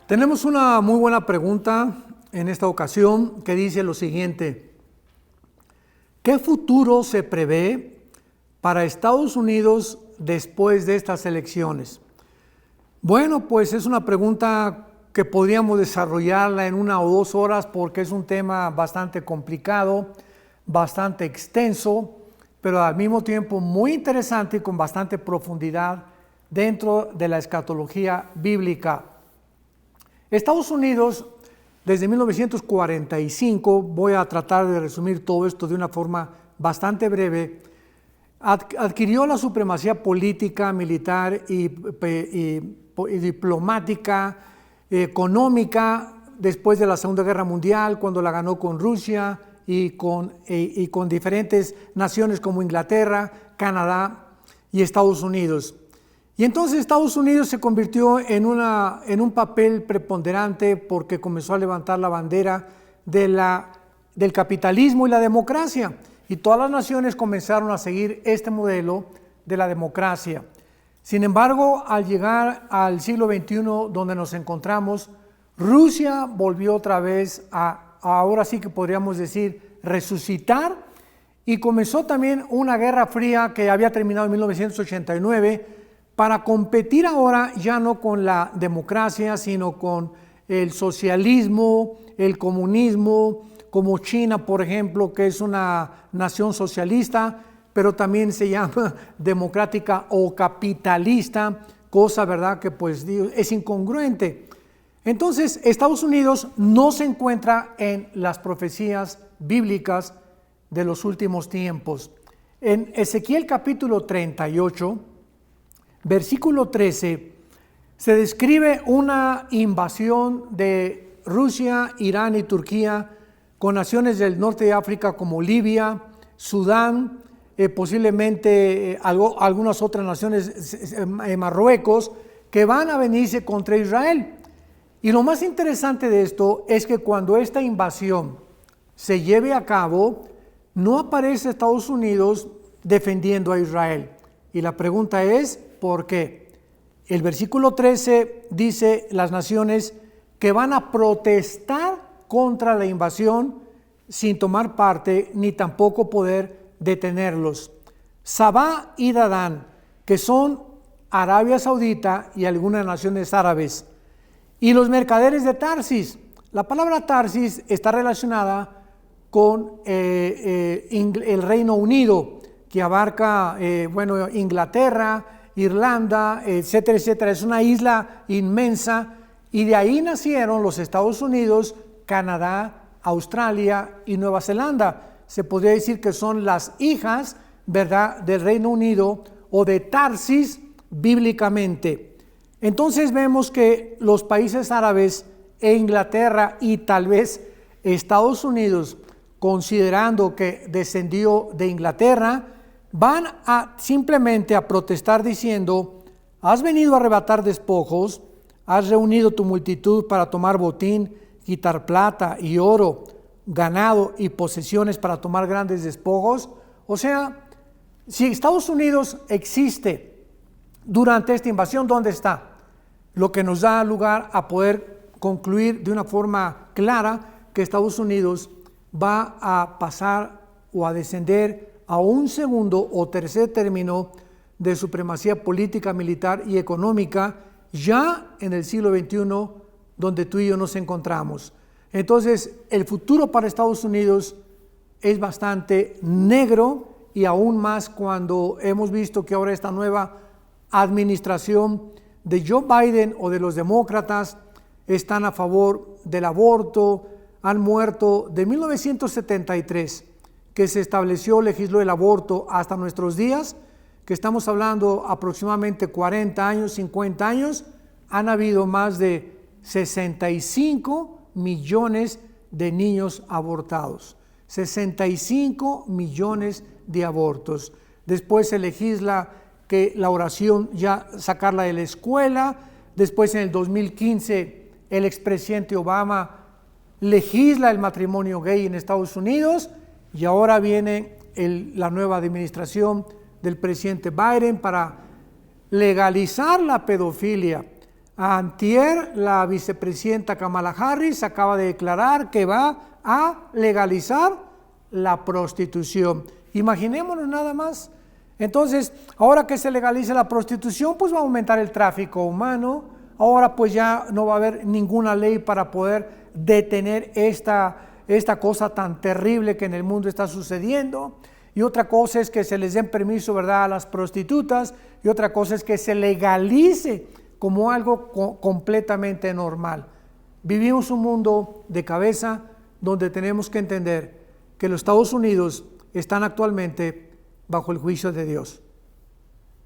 Tenemos una muy buena pregunta en esta ocasión que dice lo siguiente: ¿qué futuro se prevé para Estados Unidos después de estas elecciones? Bueno, pues es una pregunta que podríamos desarrollarla en 1 o 2 horas porque es un tema bastante complicado, bastante extenso, pero al mismo tiempo muy interesante y con bastante profundidad dentro de la escatología bíblica. Estados Unidos, desde 1945, voy a tratar de resumir todo esto de una forma bastante breve, adquirió la supremacía política, militar y diplomática, económica, después de la Segunda Guerra Mundial, cuando la ganó con Rusia y con diferentes naciones como Inglaterra, Canadá y Estados Unidos. Y entonces Estados Unidos se convirtió en un papel preponderante porque comenzó a levantar la bandera del capitalismo y la democracia. Y todas las naciones comenzaron a seguir este modelo de la democracia. Sin embargo, al llegar al siglo XXI, donde nos encontramos, Rusia volvió otra vez ahora sí que podríamos decir, resucitar, y comenzó también una guerra fría que había terminado en 1989, para competir ahora ya no con la democracia, sino con el socialismo, el comunismo, como China, por ejemplo, que es una nación socialista, pero también se llama democrática o capitalista, cosa, ¿verdad?, que pues es incongruente. Entonces, Estados Unidos no se encuentra en las profecías bíblicas de los últimos tiempos. En Ezequiel capítulo 38, versículo 13, se describe una invasión de Rusia, Irán y Turquía con naciones del norte de África como Libia, Sudán, posiblemente algunas otras naciones, Marruecos, que van a venirse contra Israel. Y lo más interesante de esto es que cuando esta invasión se lleve a cabo, no aparece Estados Unidos defendiendo a Israel. Y la pregunta es, ¿por qué? El versículo 13 dice las naciones que van a protestar contra la invasión sin tomar parte ni tampoco poder detenerlos. Sabá y Dadán, que son Arabia Saudita y algunas naciones árabes, y los mercaderes de Tarsis. La palabra Tarsis está relacionada con el Reino Unido, que abarca Inglaterra, Irlanda, etcétera, etcétera. Es una isla inmensa, y de ahí nacieron los Estados Unidos, Canadá, Australia y Nueva Zelanda. Se podría decir que son las hijas, ¿verdad?, del Reino Unido o de Tarsis bíblicamente. Entonces vemos que los países árabes e Inglaterra y tal vez Estados Unidos, considerando que descendió de Inglaterra, van simplemente a protestar diciendo: has venido a arrebatar despojos, has reunido tu multitud para tomar botín, quitar plata y oro, ganado y posesiones para tomar grandes despojos. O sea, si Estados Unidos existe durante esta invasión, ¿dónde está? Lo que nos da lugar a poder concluir de una forma clara que Estados Unidos va a pasar o a descender a un segundo o tercer término de supremacía política, militar y económica ya en el siglo XXI, donde tú y yo nos encontramos. Entonces, el futuro para Estados Unidos es bastante negro, y aún más cuando hemos visto que ahora esta nueva administración de Joe Biden o de los demócratas están a favor del aborto. Han muerto de 1973, que se estableció, legisló el aborto, hasta nuestros días, que estamos hablando aproximadamente 40 años, 50 años, han habido más de 65 millones de niños abortados. 65 millones de abortos. Después se legisla que la oración ya sacarla de la escuela. Después, en el 2015, el expresidente Obama legisla el matrimonio gay en Estados Unidos, y ahora viene la nueva administración del presidente Biden para legalizar la pedofilia. Antier, la vicepresidenta Kamala Harris acaba de declarar que va a legalizar la prostitución. Imaginémonos nada más. Entonces, ahora que se legalice la prostitución, pues va a aumentar el tráfico humano. Ahora pues ya no va a haber ninguna ley para poder detener esta cosa tan terrible que en el mundo está sucediendo. Y otra cosa es que se les den permiso, ¿verdad?, a las prostitutas. Y otra cosa es que se legalice como algo completamente normal. Vivimos un mundo de cabeza donde tenemos que entender que los Estados Unidos están actualmente bajo el juicio de Dios.